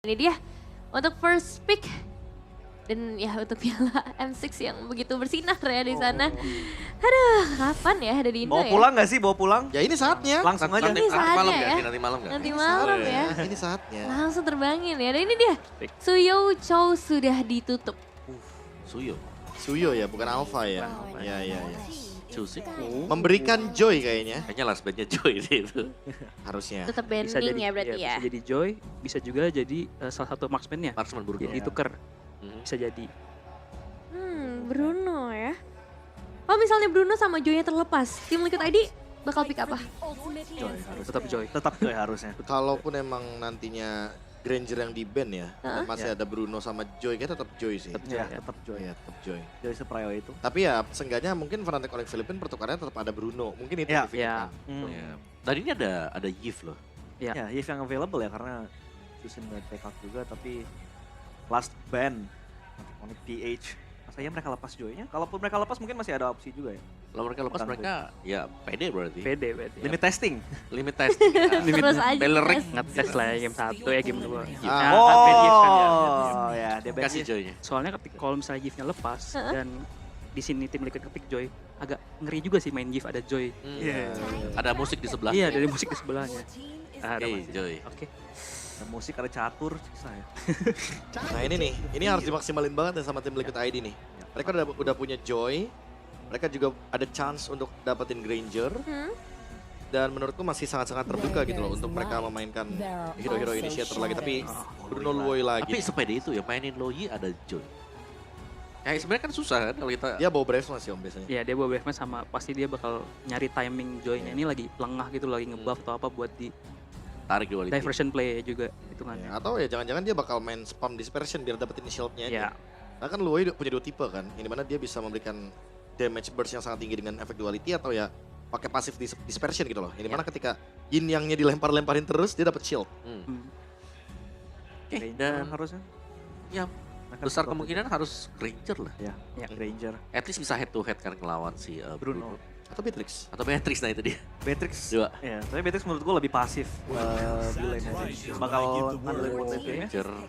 Ini dia untuk first pick dan ya untuk piala M6 yang begitu bersinar ya di sana. Aduh, kapan ya ada di Indo Bawa ya? pulang gak sih? Bawa pulang? Ya ini saatnya. Langsung aja. Nanti saatnya malam ya. Nanti malam nggak? Nanti malam ya. Ini saatnya. Langsung terbangin ya. Dan ini dia, Pick. Suyo Chow sudah ditutup. Suyo. Suyo ya, bukan Alpha ya. Bukan. Ya, ya, ya. Cusik. Memberikan joy kayaknya. Kayaknya last bandnya Joy sih itu. Harusnya. Tetap Bisa bending jadi ya berarti ya. Bisa jadi Joy, bisa juga jadi salah satu marksman-nya. Marksman Bruno. Jadi tuker, Mhm. bisa jadi. Bruno ya. Kalau misalnya Bruno sama Joy-nya terlepas, tim Liquid ID bakal pick apa? Joy harus. Tetap Joy. Tetap Joy harusnya. Kalaupun emang nantinya Granger yang di band ya, dan masih ada Bruno sama Joy, kayak tetap Joy sih. Tetap Ya, Joy. tetap Joy. Ya, tetap Joy. Joy seprio itu. Tapi ya, seenggaknya mungkin Fnatic Onyx Philippines pertukarannya tetap ada Bruno. Mungkin itu Ya. difikirkan. Ya. Dan ini ada Yves loh. Ya. Ya, Yves yang available ya karena Susin nggak take out juga tapi last band Onyx PH. Masa ya mereka lepas Joy-nya? Kalaupun mereka lepas mungkin masih ada opsi juga ya. Kalau mereka lepas Bukan mereka ya pede berarti. PD. Limit testing. Limit testing. Ya. Terus aja. Bellerik. tes. Ngetes lah ya game 1 ya game 2. Ah. kan Yves kan ya. Oh ya, dia Kasih bandnya. Joy-nya. Soalnya ketika kalau misalnya Yves-nya lepas dan di sini tim Liquid ngepick Joy, agak ngeri juga sih main Yves ada Joy. Iya. Ada musik di sebelah. Iya, dari musik di sebelahnya. Ada Oke, masih. Joy. Oke. Ada musik, ada catur, susah ya. Nah ini nih, ini harus dimaksimalin banget ya sama tim Liquid ID nih. Mereka udah punya Joy, mereka juga ada chance untuk dapetin Granger. Dan menurutku masih sangat-sangat terbuka gitu loh untuk mereka memainkan hero-hero initiator lagi. Tapi Bruno Luoy Tapi lagi. sepede itu ya mainin Loyi ada Joy. Kayak sebenarnya kan susah kan kalau kita. Dia bawa Brave sih om biasanya. Iya, dia bawa Brave sama pasti dia bakal nyari timing Joy-nya. Ini lagi lengah gitu, lagi ngebuff atau apa buat di Tarik duality. diversion play juga hitungannya. Ya, atau ya jangan-jangan dia bakal main spam dispersion biar dapetin shieldnya aja. Iya. Nah kan Luoy punya dua tipe kan, yang dimana dia bisa memberikan damage burst yang sangat tinggi dengan efek duality atau ya pakai pasif dispersion gitu loh. Yang dimana ketika yin yangnya dilempar-lemparin terus dia dapat shield. Hmm. Oke, Dan dan harusnya. ya Mereka besar tetap- kemungkinan harus Granger lah. Ya, Ya. Granger. At least bisa head to head kan ngelawan si Bruno. Atau Beatrix. Atau Beatrix, nah itu dia. Beatrix. Dua. Ya, tapi Beatrix menurut gue lebih pasif di lane-nya. Bakal ngandelin bot lane-nya.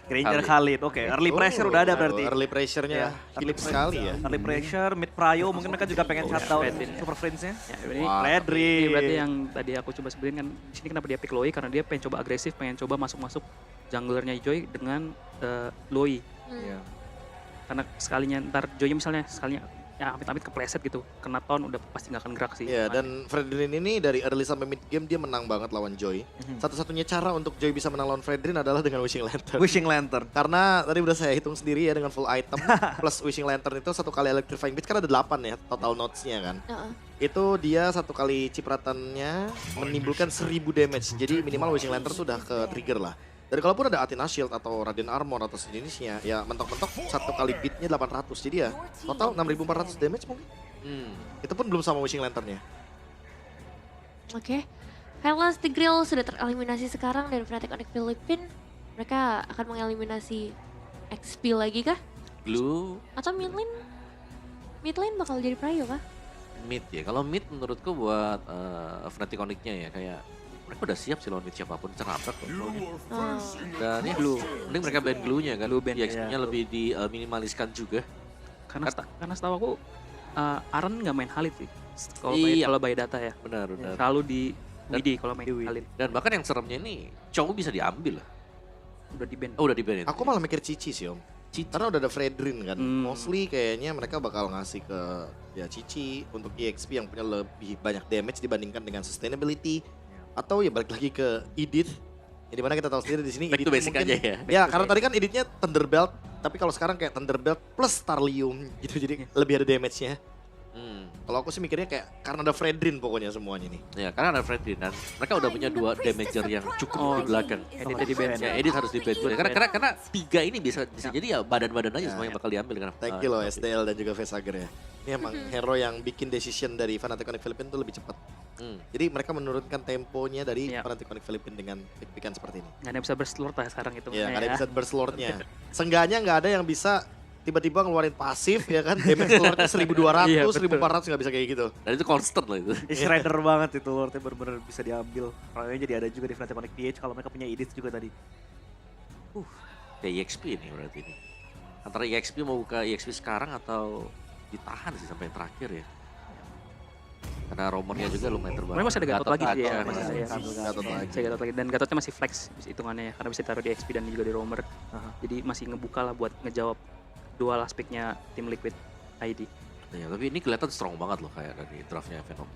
Granger Khalid, oke. Early pressure udah ada berarti. Early pressure-nya Philip sekali ya. Early pressure, mid prio, mungkin mereka juga pengen shutdown Fredrin. Super Friends-nya. Ya, ini, Wah. Fredrin. ini berarti yang tadi aku coba sebutin kan di sini kenapa dia pick Loi karena dia pengen coba agresif, pengen coba masuk-masuk junglernya Joy dengan Loi. Iya. Karena sekalinya ntar Joy misalnya sekalinya ya amit-amit kepleset gitu, kena ton udah pasti nggak akan gerak sih. Ya dan Fredrin ini dari early sampai mid game dia menang banget lawan Joy. Satu-satunya cara untuk Joy bisa menang lawan Fredrin adalah dengan Wishing Lantern. Wishing Lantern. Karena tadi udah saya hitung sendiri ya dengan full item plus Wishing Lantern itu satu kali Electrifying Beat kan ada 8 ya total nodes-nya kan. Itu dia satu kali cipratannya menimbulkan 1000 damage. Jadi minimal Wishing Lantern sudah ke trigger lah. Dan kalaupun ada Athena Shield atau Radiant Armor atau sejenisnya, ya mentok-mentok satu kali beatnya 800. Jadi ya total 6400 damage mungkin. Itu pun belum sama Wishing Lantern-nya. Oke. Hellas Tigreal sudah tereliminasi sekarang dan Fnatic Onyx Philippines. Mereka akan mengeliminasi XP lagi kah? Blue Atau mid lane? Mid lane bakal jadi prio kah? mid ya. Kalau mid menurutku buat Fnatic Onyx-nya ya kayak mereka udah siap sih lawan mid siapapun cenabrak kok. Oh. Dan ya mending mereka ban glue-nya kan. Glue ban, Di XP-nya lebih diminimaliskan juga. Karena setahu aku Aaron nggak main Khalid sih. Kalau Iya. kalau by data ya. Benar. Selalu di WD kalau main Di WD. Khalid. Dan bahkan yang seremnya ini Chow bisa diambil lah. Udah di ban. Oh udah di ban itu. Aku malah mikir Cici sih om. Cici. Karena udah ada Fredrin kan. Hmm. Mostly kayaknya mereka bakal ngasih ke ya Cici untuk EXP yang punya lebih banyak damage dibandingkan dengan sustainability. Atau ya balik lagi ke Edith. Yang dimana kita tahu sendiri di sini Back to Edith basic mungkin- aja ya. Ya karena tadi kan Edithnya Thunderbelt. Tapi kalau sekarang kayak Thunderbelt plus Starlium gitu. Jadi lebih ada damage-nya. Kalau aku sih mikirnya kayak karena ada Fredrin pokoknya semuanya nih. Ya karena ada Fredrin dan mereka udah punya dua damager yang cukup di belakang. Editnya di ban. Ya edit harus di ban dulu ya. Karena tiga ini bisa jadi ya badan-badan aja semua yang bakal diambil kan. Thank you loh SDL dan juga Vesager ya. Ini emang hero yang bikin decision dari Fnatic Onyx Philippines tuh lebih cepat. Jadi mereka menurunkan temponya dari Iya. Fnatic Onyx Philippines dengan pick-pickan seperti ini. Nggak ada yang bisa berselur lah sekarang itu. Ya, nggak ada yang bisa burst lordnya. Seenggaknya nggak ada yang bisa tiba-tiba ngeluarin pasif ya kan. Damage lordnya 1200, Iya, betul. 1400 nggak bisa kayak gitu. Dan itu constant loh itu. Shredder banget itu Lordnya bener-bener bisa diambil. Proyeknya jadi ada juga di Fnatic Onyx PH kalau mereka punya Edith juga tadi. Kayak EXP ini berarti ini. Antara EXP mau buka EXP sekarang atau ditahan sih sampai yang terakhir ya. Karena rumornya juga lumayan terbaru. Memang masih ada Gatot lagi sih ya. Gatot Masih ada ya. Gatot lagi. Saya Gatot lagi. Dan Gatotnya masih flex hitungannya ya. Karena bisa taruh di XP dan juga di roamer. Jadi masih ngebuka lah buat ngejawab dual aspeknya tim Liquid ID. Ya, tapi ini kelihatan strong banget loh kayak dari draftnya FNOP.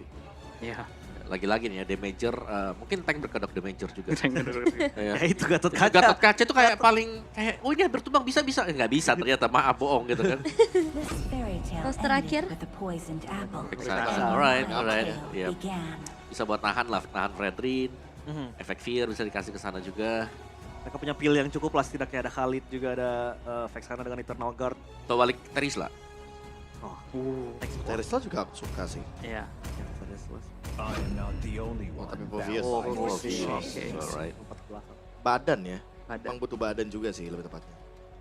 Iya. Lagi-lagi nih ya, damager, mungkin tank berkedok damager juga. Ya Kayak itu Gatot Kaca. Gatot kaca itu kayak paling, kayak oh ini bertumbang bisa-bisa. Nggak bisa ternyata, maaf bohong gitu kan. Terus terakhir? Exactly. Alright. Iya. Bisa buat nahan Fredrin, efek fear bisa dikasih ke sana juga. Mereka punya pil yang cukup lah, setidaknya ada Khalid, juga ada Vexana dengan Eternal Guard. Atau balik Terisla. Terisla juga aku suka sih. Iya. Oh, tapi Bovius. Oke. Alright. Badan ya. Badan. Emang butuh badan juga sih lebih tepatnya.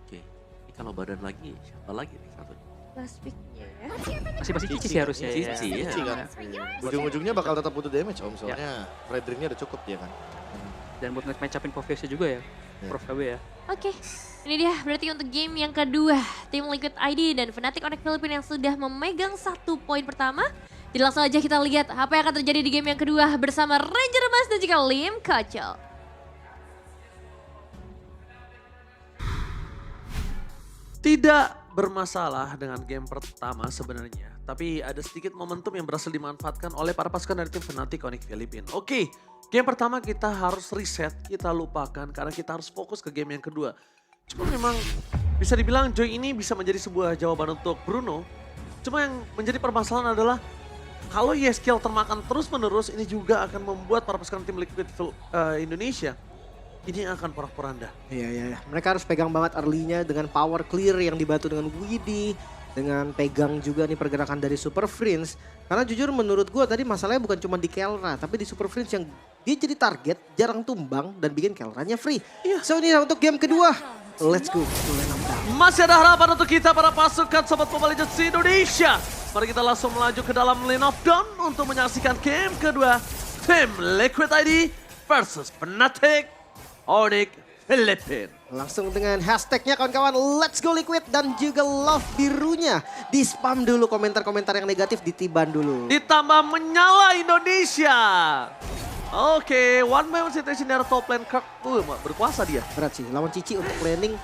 Oke. Ini kalau badan lagi, siapa lagi nih satu? Last pick-nya ya. Masih Cici sih harusnya ya. Cici ya. Cici kan. Ujung-ujungnya bakal tetap butuh damage om, soalnya Fredrinnya udah cukup dia kan. Dan buat nge-match upin Poviusnya juga ya. Prof KB ya. Oke, ini dia berarti untuk game yang kedua. Tim Liquid ID dan Fnatic Onyx Philippines yang sudah memegang 1 poin pertama. Jadi langsung aja kita lihat apa yang akan terjadi di game yang kedua bersama Ranger Mas dan juga Lim Kacel. Tidak bermasalah dengan game pertama sebenarnya. Tapi ada sedikit momentum yang berhasil dimanfaatkan oleh para pasukan dari tim Fnatic Onyx Philippines. Oke, game pertama kita harus reset, kita lupakan karena kita harus fokus ke game yang kedua. Cuma memang bisa dibilang Joy ini bisa menjadi sebuah jawaban untuk Bruno. Cuma yang menjadi permasalahan adalah kalau YSKL termakan terus-menerus ini juga akan membuat para pasukan tim Liquid Indonesia ini akan porak-poranda. Iya. Mereka harus pegang banget early-nya dengan power clear yang dibantu dengan Widdy. Dengan pegang juga nih pergerakan dari Super Friends. Karena jujur menurut gue tadi masalahnya bukan cuma di Kelra. Tapi di Super Friends yang dia jadi target, jarang tumbang dan bikin Kelranya free. Iya. So ini untuk game kedua. Let's go. Masih ada harapan untuk kita para pasukan Sobat Mobile Legends Indonesia. Mari kita langsung melaju ke dalam lane of dawn untuk menyaksikan game kedua. Tim Liquid ID versus Fnatic Onyx Philippines. Langsung dengan hashtagnya kawan-kawan, let's go Liquid dan juga love birunya. Di spam dulu komentar-komentar yang negatif, ditiban dulu. Ditambah menyala Indonesia. Oke, one man situation dari top lane Kirk. Berkuasa dia. Berat sih, lawan Cici untuk planning.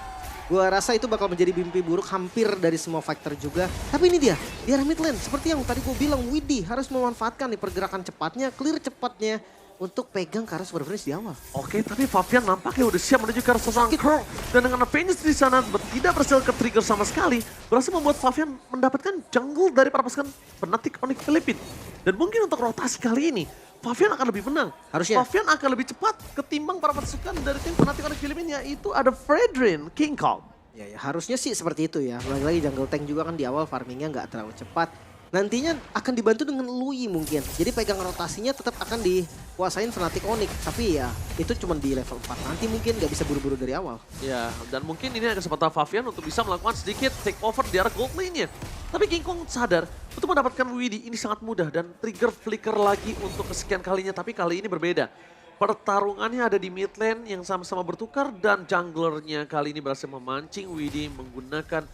Gua rasa itu bakal menjadi mimpi buruk hampir dari semua fighter juga. Tapi ini dia, di arah mid lane. Seperti yang tadi gue bilang, Widdy harus memanfaatkan nih pergerakan cepatnya, clear cepatnya. Untuk pegang ke arah Super Friends di awal. Oke, tapi Fabian nampaknya udah siap menuju ke arah seorang Kirk. Dan dengan Avengers di sana tidak berhasil ke-trigger sama sekali. Berhasil membuat Fabian mendapatkan jungle dari para pasukan Fnatic Onyx Philippines. Dan mungkin untuk rotasi kali ini, Fabian akan lebih menang. Harusnya. Fabian akan lebih cepat ketimbang para pasukan dari tim Fnatic Onyx Philippines, yaitu ada Fredrin, King Kong. Ya, harusnya sih seperti itu ya. Lagi-lagi jungle tank juga kan di awal farmingnya nggak terlalu cepat. Nantinya akan dibantu dengan Lui mungkin. Jadi pegang rotasinya tetap akan dikuasain Fnatic Onyx. Tapi ya itu cuma di level 4. Nanti mungkin nggak bisa buru-buru dari awal. Ya, dan mungkin ini kesempatan Fabian untuk bisa melakukan sedikit take over di arah gold lane-nya. Tapi King Kong sadar untuk mendapatkan Widdy ini sangat mudah dan trigger flicker lagi untuk kesekian kalinya. Tapi kali ini berbeda. Pertarungannya ada di mid lane yang sama-sama bertukar dan junglernya kali ini berhasil memancing Widdy menggunakan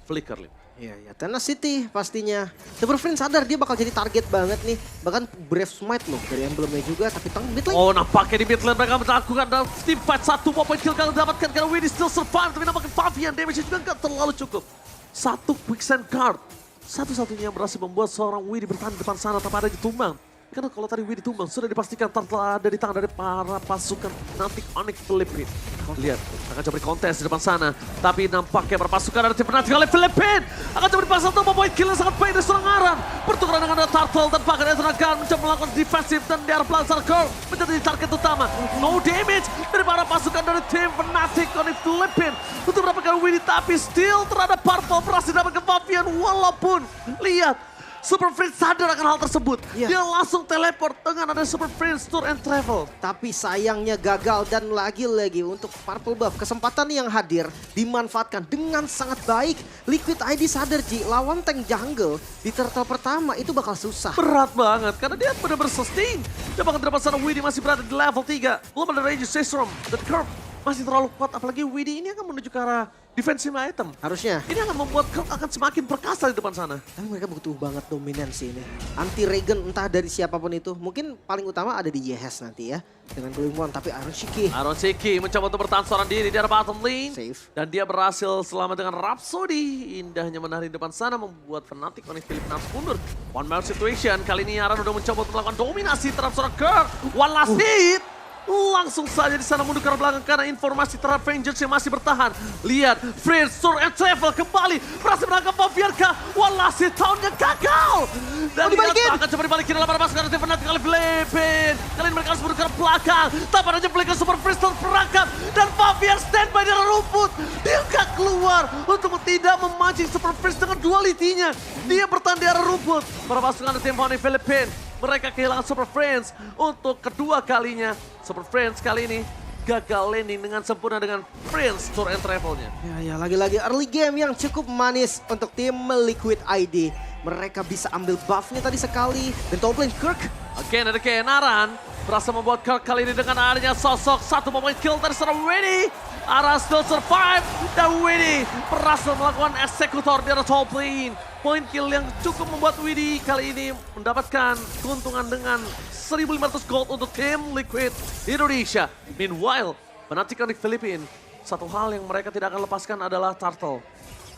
flicker lane. Iya, Tenacity pastinya. Super Friends sadar dia bakal jadi target banget nih. Bahkan Brave Smite loh dari emblemnya juga. Tapi tang mid lane. Oh, nampaknya di mid lane mereka melakukan dalam team fight. 1 point kill kali dapatkan karena Widdy still survive. Tapi nampaknya Fabian damage juga nggak terlalu cukup. 1 quicksand guard. Satu-satunya yang berhasil membuat seorang Widdy bertahan di depan sana tanpa ada ditumbang. Karena kalau tadi Widdy tumbang sudah dipastikan telah ada di tangan dari para pasukan Fnatic Onyx Philippines. Lihat, akan coba kontes di depan sana. Tapi nampaknya para pasukan dari tim Fnatic Onyx Philippines akan coba dipaksa untuk membuat kill yang sangat baik dari seorang Aran. Pertukaran dengan ada Turtle dan bahkan Eternal Guard mencoba melakukan defensif dan di arah Blazer Curl menjadi target utama. No damage dari para pasukan dari tim Fnatic Onyx Philippines untuk mendapatkan Widdy, tapi still terhadap Purple berhasil dapatkan Fabian walaupun lihat Super Friends sadar akan hal tersebut. Iya. Dia langsung teleport dengan ada Super Friends Tour and Travel. Tapi sayangnya gagal dan lagi-lagi untuk Purple Buff. Kesempatan yang hadir dimanfaatkan dengan sangat baik. Liquid ID sadar Ji, lawan tank jungle di turtle pertama itu bakal susah. Berat banget karena dia benar-benar sustain. Dan bahkan di depan sana Widdy masih berada di level 3. Belum ada Rage Sesrom dan Curve. masih terlalu kuat. Apalagi Widdy ini akan menuju ke arah defensive item. Harusnya. Ini akan membuat Kurt akan semakin perkasa di depan sana. Tapi mereka butuh banget dominansi ini. Anti Regen entah dari siapapun itu. Mungkin paling utama ada di Yehes nanti ya. Dengan Glowing One, tapi Aaron Shiki. Aaron Shiki mencoba untuk bertahan seorang diri di arah bottom lane. Safe. Dan dia berhasil selamat dengan Rhapsody. Indahnya menari di depan sana membuat Fnatic Onyx Philippines harus mundur. One man situation. Kali ini Aaron udah mencoba untuk melakukan dominasi terhadap seorang Kurt. One last hit. Langsung saja di sana mundur ke arah belakang karena informasi terhadap Rangers yang masih bertahan. Lihat, Prince, Sur and Travel kembali berhasil menangkap Paviarka. Walasi tahunnya gagal. Dan dia akan coba dibalikin dalam arah pasukan tim Fnatic oleh Philippines. Kali ini mereka harus mundur ke arah belakang. Tanpa aja Flicker Super Prince terperangkap. Dan Paviar standby di arah rumput. Dia gak keluar untuk tidak memancing Super Prince dengan duality-nya. Dia bertahan di arah rumput. Para pasukan tim Fnatic Philippines. Mereka kehilangan Super Friends untuk kedua kalinya. Super Friends kali ini gagal landing dengan sempurna dengan Prince Tour and Travel-nya. Ya, lagi-lagi early game yang cukup manis untuk tim Liquid ID. Mereka bisa ambil buff-nya tadi sekali. Dan top lane Kirk. Again and again, Aran berhasil membuat Kirk kali ini dengan adanya sosok satu pemain kill dari seorang Winnie. Aran still survive dan Winnie berhasil melakukan eksekutor di arah top lane. Point kill yang cukup membuat Widdy kali ini mendapatkan keuntungan dengan 1.500 gold untuk tim Liquid Indonesia. Meanwhile, Fnatic Onyx Philippines, satu hal yang mereka tidak akan lepaskan adalah Turtle.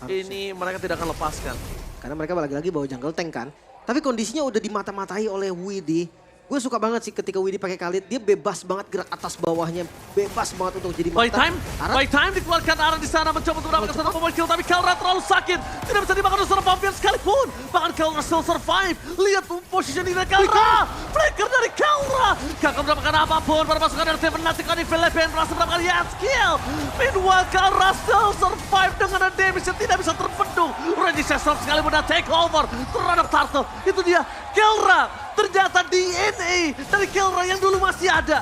Ini mereka tidak akan lepaskan. Karena mereka lagi-lagi bawa jungle tank kan. Tapi kondisinya udah dimata-matai oleh Widdy. Gue suka banget sih ketika Widdy pakai Khalid, dia bebas banget gerak atas bawahnya, bebas banget untuk jadi mata. By time dikeluarkan Aran di sana mencoba untuk mendapatkan satu pemain kill, tapi Kelra terlalu sakit, tidak bisa dimakan oleh seorang Pavian sekalipun. Bahkan Kelra still survive. Lihat positioning dari Kelra, flicker dari Kelra. Gak mendapatkan apapun pada pasukan dari tim Fnatic Onyx Philippines berhasil mendapatkan Yat skill. Meanwhile Kelra still survive dengan damage yang tidak bisa terbendung. Reggie Sessom sekali mudah take over terhadap Turtle. Itu dia Kelra. Ternyata DNA dari Kelra yang dulu masih ada.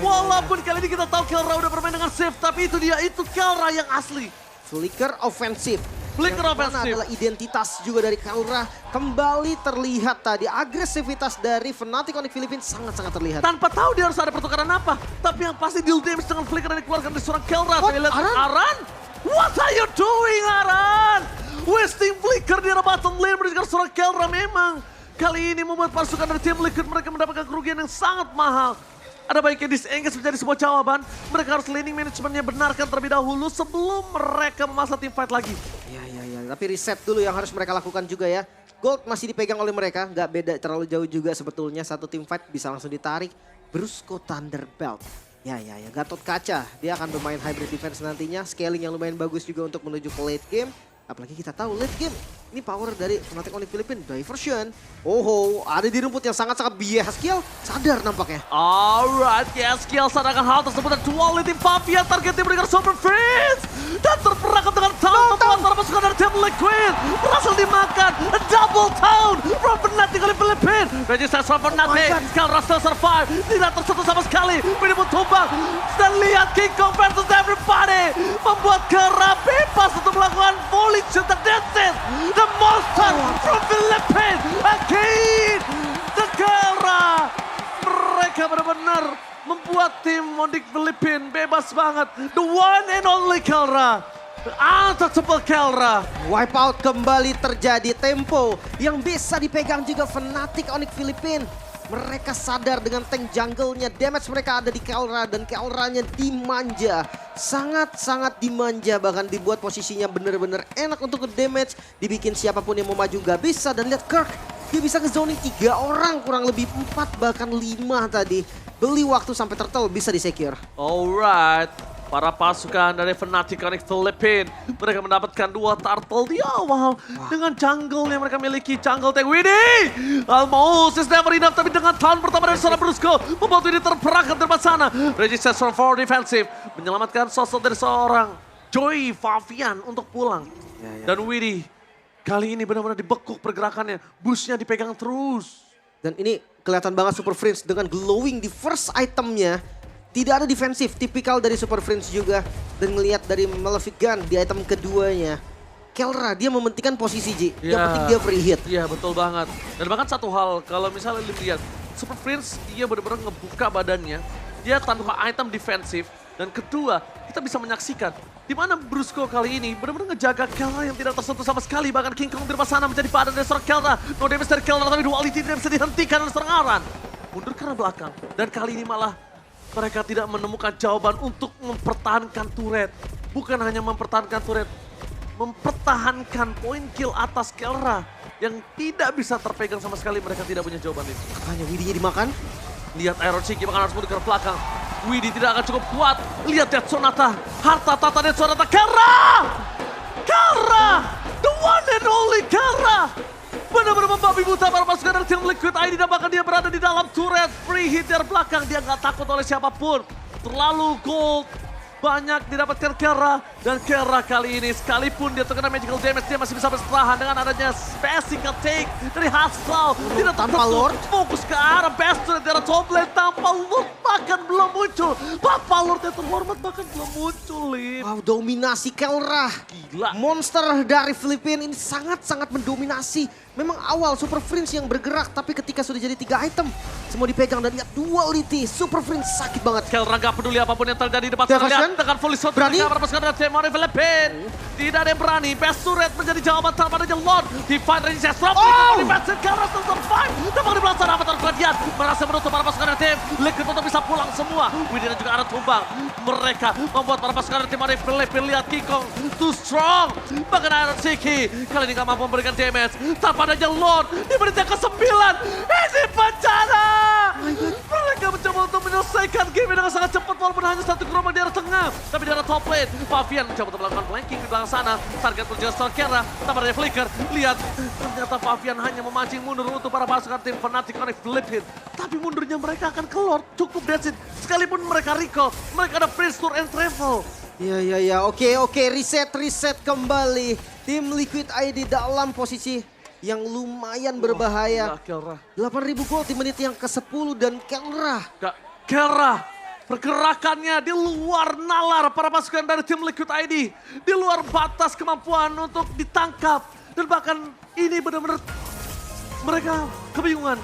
Walaupun kali ini kita tahu Kelra udah bermain dengan safe, tapi itu dia, itu Kelra yang asli. Flicker offensive. Flicker offensive adalah identitas juga dari Kelra. Kembali terlihat tadi agresivitas dari Fnatic Onyx Philippines sangat-sangat terlihat. Tanpa tahu dia harus ada pertukaran apa, tapi yang pasti deal damage dengan Flicker yang dikeluarkan dari seorang Kelra. Aran? What are you doing, Aran? Wasting Flicker di arah bottom lane berdasarkan seorang Kelra memang. Kali ini membuat pasukan dari tim Liquid mereka mendapatkan kerugian yang sangat mahal. Ada baiknya disengage menjadi sebuah jawaban. Mereka harus laning managementnya benarkan terlebih dahulu sebelum mereka memaksa tim fight lagi. Ya. Tapi reset dulu yang harus mereka lakukan juga ya. Gold masih dipegang oleh mereka. Nggak beda terlalu jauh juga sebetulnya. Satu tim fight bisa langsung ditarik. Brusco Thunderbelt. Ya. Gatot Kaca. Dia akan bermain hybrid defense nantinya. Scaling yang lumayan bagus juga untuk menuju ke late game. Apalagi kita tahu late game. Ini power dari Fnatic Onyx Philippines. Diversion. Ada di rumput yang sangat-sangat bias skill. Sadar nampaknya. Alright, skill sadarkan hal tersebut dan duality Pavia targetnya berikan Super Freeze. Dan terperangkap dengan Town membuat para pasukan dari tim Liquid berhasil dimakan. Double Town from Fnatic Onyx Philippines. Registers from Fnatic. Kelra still survive. Tidak tersentuh sama sekali. Minimum tumbang. Dan lihat King Kong versus everybody. Membuat Kelra bebas untuk melakukan volley shoot the distance. The monster from Philippines. Again. The Kelra. Mereka benar-benar membuat tim Onyx Philippines bebas banget. The one and only Kelra. The untouchable Kelra. Wipeout kembali terjadi. Tempo yang bisa dipegang juga Fnatic Onyx Philippines. Mereka sadar dengan tank jungle-nya. Damage mereka ada di Kelra dan Kelra-nya dimanja. Sangat-sangat dimanja. Bahkan dibuat posisinya benar-benar enak untuk nge-damage. Dibikin siapapun yang mau maju gak bisa. Dan lihat Kirk. Dia bisa nge-zoning 3 orang. Kurang lebih 4 bahkan 5 tadi. Beli waktu sampai Turtle bisa di-secure. Alright. Para pasukan dari Fnatic Onyx Philippines. Mereka mendapatkan 2 turtle di awal. Dengan jungle yang mereka miliki. Jungle tank Widdy. Almost is never enough. Tapi dengan tahun pertama dari seorang Brusco. Membuat Widdy terperangkap dari sana. Resistance from forward defensive. Menyelamatkan sosok dari seorang Joy Favian untuk pulang. Dan Widdy kali ini benar-benar dibekuk pergerakannya. Bushnya dipegang terus. Dan ini kelihatan banget Super Friends dengan glowing di first itemnya. Tidak ada defensif, tipikal dari Super Friends juga. Dan ngelihat dari Malefic Gun di item keduanya. Kelra, dia mementingkan posisi Ji. Yang penting dia free hit. Iya betul banget. Dan bahkan satu hal, kalau misalnya lihat Super Friends dia benar-benar ngebuka badannya. Dia tanpa item defensif, Dan kedua, kita bisa menyaksikan di mana Brusco kali ini benar-benar ngejaga Kelra yang tidak tersentuh sama sekali. Bahkan King Kong di depan sana menjadi padan dari seorang Kelra. No damage dari Kelra, tapi duality tidak bisa dihentikan oleh seorang Aran. Mundur karena belakang. Dan kali ini malah mereka tidak menemukan jawaban untuk mempertahankan turret. Bukan hanya mempertahankan turret, mempertahankan poin kill atas Kelra yang tidak bisa terpegang sama sekali. Mereka tidak punya jawaban itu. Hanya Widinya dimakan. Lihat Iron Shiki bahkan harus mundur ke belakang. Widhi tidak akan cukup kuat. Lihat Death Sonata. Harta tata Death Sonata. Kelra! Kelra! The one and only Kelra! Benar-benar membabi buta para pasukan dari tim Liquid ID. Dan bahkan dia berada di dalam turret. Free hit dari belakang. Dia nggak takut oleh siapapun. Terlalu gold. Banyak didapatkan Kelra. Dan Kelra kali ini sekalipun dia terkena magical damage, dia masih bisa bertahan dengan adanya physical take dari Haskell. Tidak tanpa tertentu, Lord. fokus ke arah Bastard dari top lane tanpa Lord bahkan belum muncul. Papa Lord yang terhormat bahkan belum muncul, Lim. Wow, dominasi Kelra. Gila. Monster dari Filipina ini sangat-sangat mendominasi. Memang awal Super Prince yang bergerak, tapi ketika sudah jadi 3 item, semua dipegang dan lihat duality. Super Prince sakit banget. Kelra gak peduli apapun yang terjadi di depan Devasion. sana. Lihat dengan fully shot Berani? mereka para pasukan dari tim Filipina. Tidak ada yang berani. Best turret menjadi jawaban tanpa adanya Lord. Divine Resistance from Defensive Kelra still survive. Tembak di belakang sana apa terkejadian. Merasa menutup para pasukan dari tim Liquid untuk bisa pulang semua. Widhi dan juga Aran tumbang. Mereka membuat para pasukan dari tim Filipina lihat King Kong too strong. Bahkan Iron Shiki kali ini gak mampu memberikan damage. Tanpa adanya Lord di menit yang ke-9. Ini bencana. Mereka mencoba untuk menyelesaikan game dengan sangat cepat walaupun hanya satu gerombol di arah tengah. Tapi di arah top lane, Favian mencoba untuk melakukan flanking di belakang sana. Target pun juga Star Kelra, tanpa adanya flicker. Lihat, ternyata Favian hanya memancing mundur untuk para pasukan tim Fnatic Connect Philippines. Tapi mundurnya mereka akan ke Lord, cukup that's it. Sekalipun mereka recall, mereka ada Prince Tour and Travel. Iya. Oke. Reset kembali. Tim Liquid ID dalam posisi yang lumayan berbahaya. Kelra. 8.000 gold di menit yang ke-10 dan Kelra. Kelra, pergerakannya di luar nalar para pasukan dari tim Liquid ID. Di luar batas kemampuan untuk ditangkap. Dan bahkan ini benar-benar mereka kebingungan.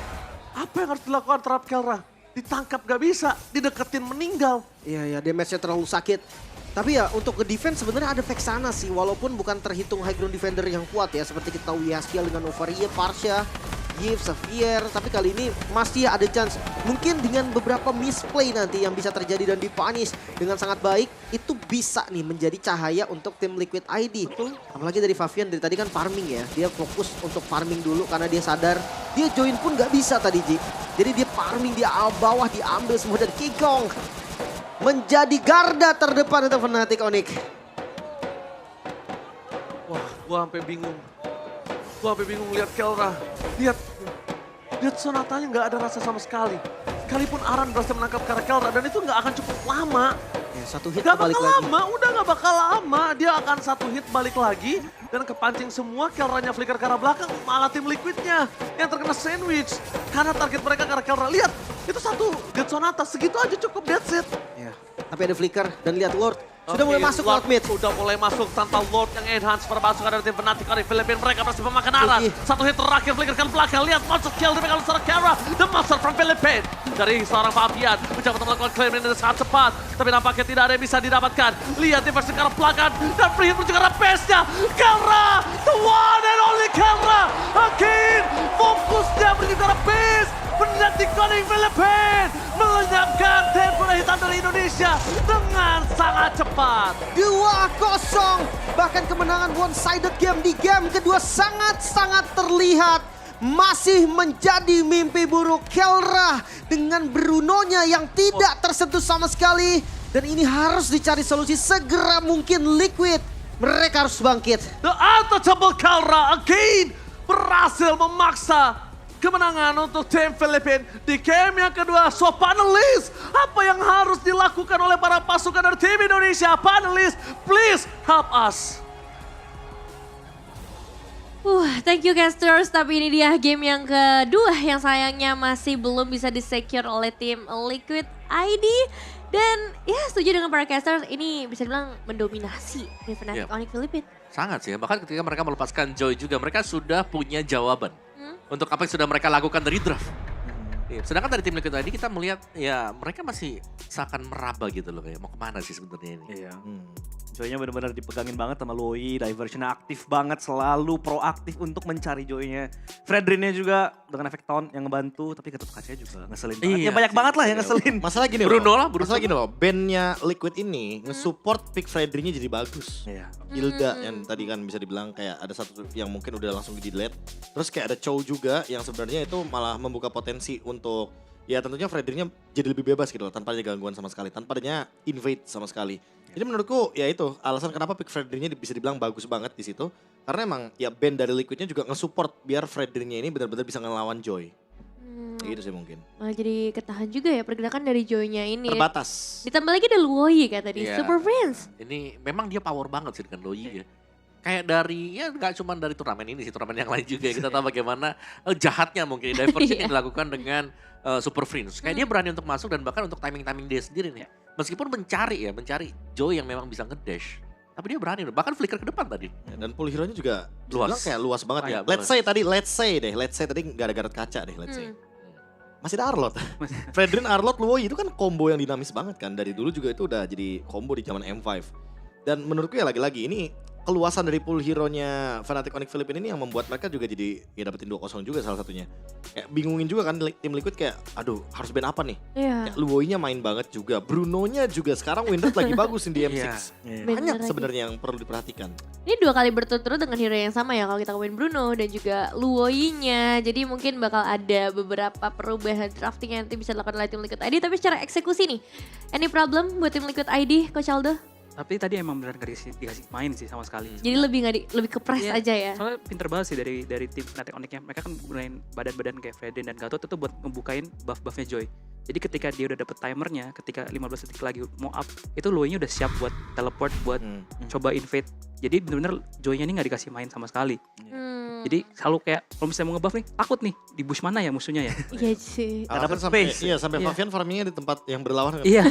Apa yang harus dilakukan terhadap Kelra? Ditangkap gak bisa, dideketin meninggal. Iya, damage-nya terlalu sakit. Tapi ya untuk ke defense sebenarnya ada Vexana sih, walaupun bukan terhitung high ground defender yang kuat ya. Seperti kita tahu Yaskiel dengan Ovaria, Parsha, Yves, Xavier. Tapi kali ini masih ada chance. Mungkin dengan beberapa misplay nanti yang bisa terjadi dan dipunish dengan sangat baik. Itu bisa nih menjadi cahaya untuk tim Liquid ID. Apalagi dari Favian, dari tadi kan farming ya. Dia fokus untuk farming dulu karena dia sadar dia join pun gak bisa tadi Ji. Jadi dia farming, dia bawah diambil semua dari King Kong. Menjadi garda terdepan itu Fnatic Onyx. Wah, gua sampai bingung. Lihat Kelra. Lihat Sonatanya nggak ada rasa sama sekali. Sekalipun Aran berhasil menangkap Kelra dan itu nggak akan cukup lama. Ya, satu hit Gak balik bakal lagi. lama, udah gak bakal lama. Dia akan satu hit balik lagi. Dan kepancing semua, Kelranya flicker ke arah belakang. Malah tim Liquidnya yang terkena sandwich. Karena target mereka ke arah Kelra. Lihat, itu satu Death Sonata. Segitu aja cukup, that's it. Ya. Tapi ada flicker dan lihat Lord. Sudah mulai masuk Lord Lord mid. Udah mulai masuk tanpa Lord yang enhance para pasukan dari tim Fnatic dari Filipina. Mereka masih memakan arah. Satu hit terakhir flicker ke belakang. Lihat monster kill dipegang oleh seorang Kelra. The monster from Philippines. Dari seorang Favian. Mencoba untuk melakukan claim ini sangat cepat. Tapi nampaknya tidak ada yang bisa didapatkan. Lihat di versi ke arah belakang. Dan free hit menuju ke arah base-nya. Kelra! The one and only Kelra! Again! Fokusnya menuju ke arah base. Fnatic Connect Philippines melenyapkan tempo hitam dari Indonesia dengan sangat cepat. 2-0. Bahkan kemenangan one-sided game di game kedua sangat-sangat terlihat. Masih menjadi mimpi buruk Kelra dengan Brunonya yang tidak tersentuh sama sekali. Dan ini harus dicari solusi segera mungkin Liquid. Mereka harus bangkit. The untouchable Kelra again berhasil memaksa kemenangan untuk tim Filipina di game yang kedua. So panelis, apa yang harus dilakukan oleh para pasukan dari tim Indonesia? Panelis, please help us. Thank you casters, tapi ini dia game yang kedua yang sayangnya masih belum bisa di-secure oleh tim Liquid ID. Dan ya setuju dengan para casters, ini bisa dibilang mendominasi di Fnatic Onyx Philippines. Sangat sih, bahkan ketika mereka melepaskan Joy juga, mereka sudah punya jawaban untuk apa yang sudah mereka lakukan dari draft. Iya, sedangkan dari tim Liquid tadi kita melihat ya mereka masih seakan meraba gitu loh kayak mau kemana sih sebenarnya ini. Iya. Joy-nya benar-benar dipegangin banget sama Loi, diversionnya aktif banget, selalu proaktif untuk mencari Joy-nya. Fredrin-nya juga dengan efek taunt yang ngebantu, tapi ketemu kaca juga ngeselin banget. Iya, Ya banyak banget lah yang iya. ngeselin. Masalah gini Bruno loh. lah, Bruno. Masalah gini loh, bandnya Liquid ini nge-support pick Fredry-nya jadi bagus. Iya. Hilda yang tadi kan bisa dibilang kayak ada satu yang mungkin udah langsung di-delete. Terus kayak ada Chow juga yang sebenarnya itu malah membuka potensi untuk ya tentunya Fredry-nya jadi lebih bebas gitu loh, tanpa ada gangguan sama sekali, tanpa adanya invade sama sekali. Jadi menurutku ya itu alasan kenapa pick Fredry-nya bisa dibilang bagus banget di situ. Karena emang ya band dari Liquid-nya juga nge-support biar Fredry-nya ini benar-benar bisa ngelawan Joy. Gitu sih mungkin. Malah jadi ketahan juga ya pergerakan dari Joy-nya ini. Terbatas. Ditambah lagi ada Luoyi kayak tadi, Iya. Super Friends. Ini memang dia power banget sih dengan Loi ya. Kayak dari ya nggak cuma dari turnamen ini sih, turnamen yang lain juga ya. Kita tahu bagaimana jahatnya mungkin diversion yang dilakukan dengan Super Friends. Kayak dia berani untuk masuk dan bahkan untuk timing-timing dia sendiri nih. Meskipun mencari Joy yang memang bisa ngedash. Tapi dia berani, bahkan flicker ke depan tadi. Ya, dan pool hero-nya juga Luas. luas. Kayak luas banget ya. Iya, Let's say tadi nggak ada Garret kaca deh, let's say. Masih ada Arlot. Fredrin, Arlot, Luoyi itu kan combo yang dinamis banget kan. Dari dulu juga itu udah jadi combo di zaman M5. Dan menurutku ya lagi-lagi ini keluasan dari pool hero-nya Fnatic Onyx Philippines ini yang membuat mereka juga jadi ya dapetin 2-0 juga salah satunya. Kayak bingungin juga kan tim Liquid kayak aduh harus band apa nih? Iya. Kayak Luoyi-nya main banget juga. Bruno-nya juga sekarang win rate lagi bagus di M6. Iya. Bener Banyak lagi. sebenarnya yang perlu diperhatikan. Ini 2 kali berturut-turut dengan hero yang sama ya kalau kita ngomongin Bruno dan juga Luoyi-nya. Jadi mungkin bakal ada beberapa perubahan drafting yang nanti bisa dilakukan oleh tim Liquid ID. Tapi secara eksekusi nih, any problem buat tim Liquid ID, Coach Aldo? Tapi tadi emang benar gak dikasih main sih sama sekali. Jadi lebih ke press Iya, aja ya? Soalnya pinter banget sih dari tim Fnatic Onyx-nya. Mereka kan gunain badan-badan kayak Fredin dan Gatot itu buat ngebukain buff-buffnya Joy. Jadi ketika dia udah dapet timernya, ketika 15 detik lagi mau up, itu Luoyi-nya udah siap buat teleport, buat coba invade. Jadi bener-bener Joy-nya ini gak dikasih main sama sekali. Jadi selalu kayak kalau misalnya mau ngebuff nih, takut nih di bush mana ya musuhnya ya. Iya sih. Nggak dapet sampai, space. Iya sampai Iya. Favian farmingnya di tempat yang berlawan. Iya.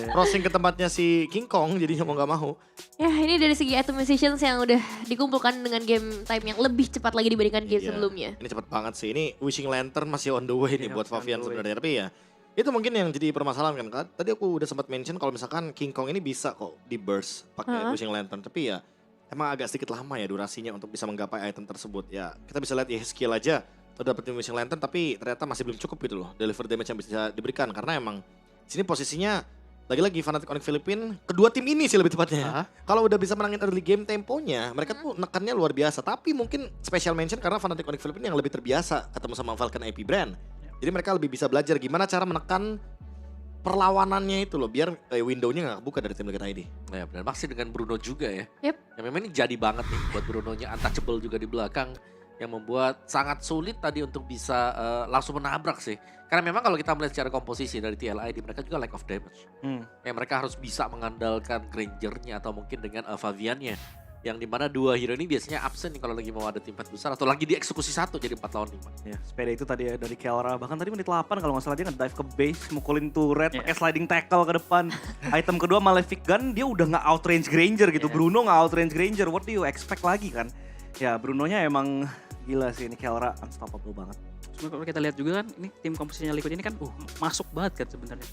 Crossing ke tempatnya si King Kong jadinya mau gak mau. Ya ini dari segi atomizations yang udah dikumpulkan dengan game time yang lebih cepat lagi dibandingkan game Iya. sebelumnya. Ini cepet banget sih. Ini Wishing Lantern masih on the way nih Iya, buat masih on Favian the way. sebenarnya. Tapi ya itu mungkin yang jadi permasalahan kan. Tadi aku udah sempat mention kalau misalkan King Kong ini bisa kok di burst pakai Wishing Lantern. Tapi ya emang agak sedikit lama ya durasinya untuk bisa menggapai item tersebut. Ya kita bisa lihat ya skill aja udah dapetin Wishing Lantern tapi ternyata masih belum cukup gitu loh. Deliver damage yang bisa diberikan karena emang sini posisinya lagi-lagi Fnatic Onyx Philippines kedua tim ini sih lebih tepatnya. Kalau udah bisa menangin early game temponya, mereka tuh nekannya luar biasa. Tapi mungkin special mention karena Fnatic Onyx Philippines yang lebih terbiasa ketemu sama Falcon IP Brand. Jadi mereka lebih bisa belajar gimana cara menekan perlawanannya itu loh biar window-nya nggak kebuka dari tim Liquid ID. Ya, dan masih dengan Bruno juga ya. Yep. Yang memang ini jadi banget nih buat Bruno-nya untouchable juga di belakang. Yang membuat sangat sulit tadi untuk bisa langsung menabrak sih. Karena memang kalau kita melihat secara komposisi dari TLID mereka juga lack of damage. Ya mereka harus bisa mengandalkan Granger-nya atau mungkin dengan Favian-nya. Yang dimana dua hero ini biasanya absen nih kalau lagi mau ada tim fight besar atau lagi dieksekusi satu jadi 4 lawan 5. Ya, sepeda itu tadi ya dari Kelra. Bahkan tadi menit 8 kalau nggak salah dia nge-dive ke base, mukulin turret, Iya. pakai sliding tackle ke depan. Item kedua Malefic Gun, dia udah nggak outrange Granger gitu. Bruno nggak outrange Granger, what do you expect lagi kan? Ya Brunonya emang gila sih ini Kelra, unstoppable banget. Cuma kalau kita lihat juga kan ini tim komposisinya Liquid ini kan masuk banget kan sebenarnya.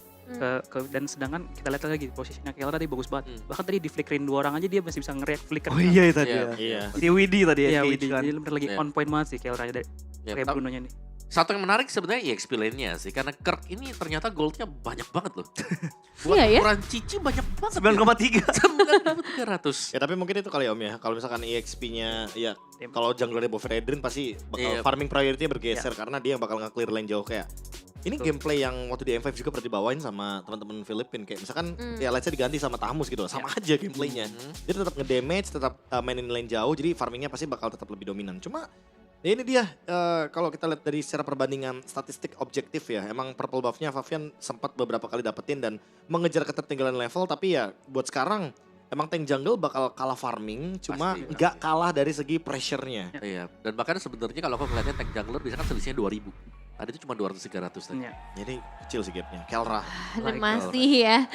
Dan sedangkan kita lihat lagi posisinya Kelra tadi bagus banget. Bahkan tadi di flickerin 2 orang aja dia masih bisa nge-react flicker. Oh iya tadi Iya, ya. Iya. Si Widi tadi ya, Iya, Cage kan. jadi bener lagi Iya. on point banget sih Kelra dari Ya, kayak Brunonya nih. satu yang menarik sebenarnya EXP lane-nya sih. Karena Kirk ini ternyata goldnya banyak banget loh. Buat Iya ya? ukuran Cici banyak banget. 9,3. 9.300. Ya tapi mungkin itu kali ya Om ya. Kalau misalkan EXP-nya ya kalau junglernya Bofredrin pasti bakal Iya. farming priority bergeser karena dia yang bakal nge-clear lane jauh kayak. Ini gameplay yang waktu di M5 juga pernah dibawain sama teman-teman Filipin kayak misalkan ya let's say diganti sama Tamus gitu sama aja gameplaynya. Dia tetap nge-damage, tetap mainin lane jauh jadi farmingnya pasti bakal tetap lebih dominan. Cuma ya ini dia kalau kita lihat dari secara perbandingan statistik objektif ya emang purple buff-nya Favian sempat beberapa kali dapetin dan mengejar ketertinggalan level tapi ya buat sekarang emang tank jungle bakal kalah farming cuma Pasti. nggak kalah dari segi pressure-nya. Iya, dan bahkan sebenarnya kalau aku ngeliatnya tank jungler biasanya kan selisihnya 2000. Tadi itu cuma 200-300 tadi. Iya. Jadi kecil sih gapnya. Kelra. Dan masih ya.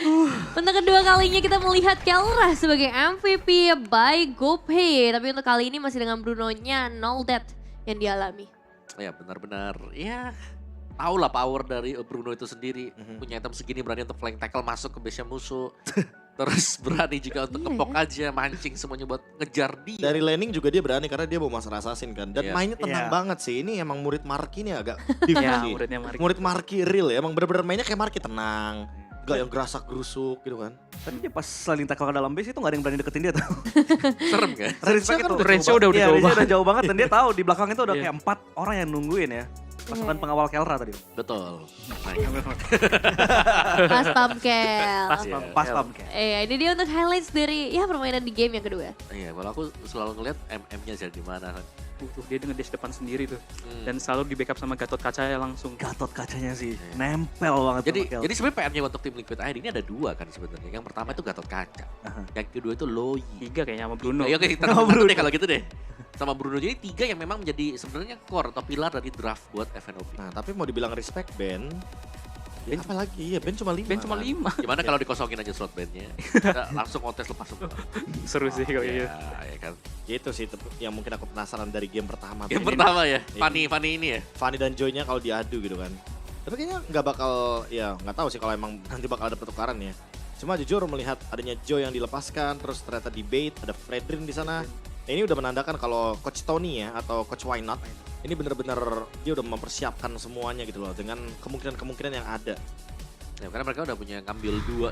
Untuk kedua kalinya kita melihat Kelra sebagai MVP by GoPay. Tapi untuk kali ini masih dengan Bruno-nya 0 death yang dialami. Ya benar-benar ya tahu lah power dari Bruno itu sendiri. Punya item segini berani untuk flank tackle masuk ke base musuh. Terus berani juga untuk ngepok aja, mancing semuanya buat ngejar dia. Dari laning juga dia berani karena dia bawa Master Assassin kan. Dan mainnya tenang Iya. banget sih. Ini emang murid Marki ini agak div Ya, sih. muridnya Marki. Murid Marki real ya. Emang bener-bener mainnya kayak Marki tenang. Gak yang gerasak gerusuk gitu kan. Tapi dia pas saling tackle ke dalam base itu gak ada yang berani deketin dia tuh. Serem kan? Respect itu. Range-nya udah Iya, jauh range-nya banget. udah jauh banget dan dia tahu di belakang itu udah Iya. kayak 4 orang yang nungguin ya. Pasukan pengawal Kelra tadi. Betul. Pas Pamkel. Pas pam kayak. Ini dia untuk highlights dari ya permainan di game yang kedua. Iya, kalau aku selalu ngeliat MM-nya jadi di mana kan. Tuh, dia dengan dash depan sendiri tuh. Dan selalu di backup sama Gatot Kaca ya langsung. Gatot kacanya sih nempel banget Jadi sama Kelra. jadi sebenarnya PR-nya untuk tim Liquid ID ini ada dua kan sebenarnya. Yang pertama itu Gatot Kaca. Yang kedua itu Loi. 3 kayaknya sama Bruno. Ayo kita ngomong deh kalau gitu deh. Sama Bruno, jadi 3 yang memang menjadi sebenarnya core atau pilar dari draft buat FNOP. Nah tapi mau dibilang respect Ben. Ben apa lagi? Ya Ben cuma 5. Ben cuma 5. Gimana kalau dikosongin aja slot bandnya? Kita langsung kontes lepas semua. Seru sih kalau Ya, gitu. ya kan. Itu sih yang mungkin aku penasaran dari game pertama. Yang Ini pertama ya, Ini. Fanny ini ya. Fanny dan Joy-nya kalau diadu gitu kan. Tapi kayaknya nggak bakal, ya nggak tahu sih kalau emang nanti bakal ada pertukaran ya. Cuma jujur melihat adanya Joy yang dilepaskan, terus ternyata di bait, ada Fredrin di sana. Nah, ini udah menandakan kalau Coach Tony ya, atau Coach Why Not, ini bener-bener dia udah mempersiapkan semuanya gitu loh, dengan kemungkinan-kemungkinan yang ada. Ya, karena mereka udah punya ngambil 2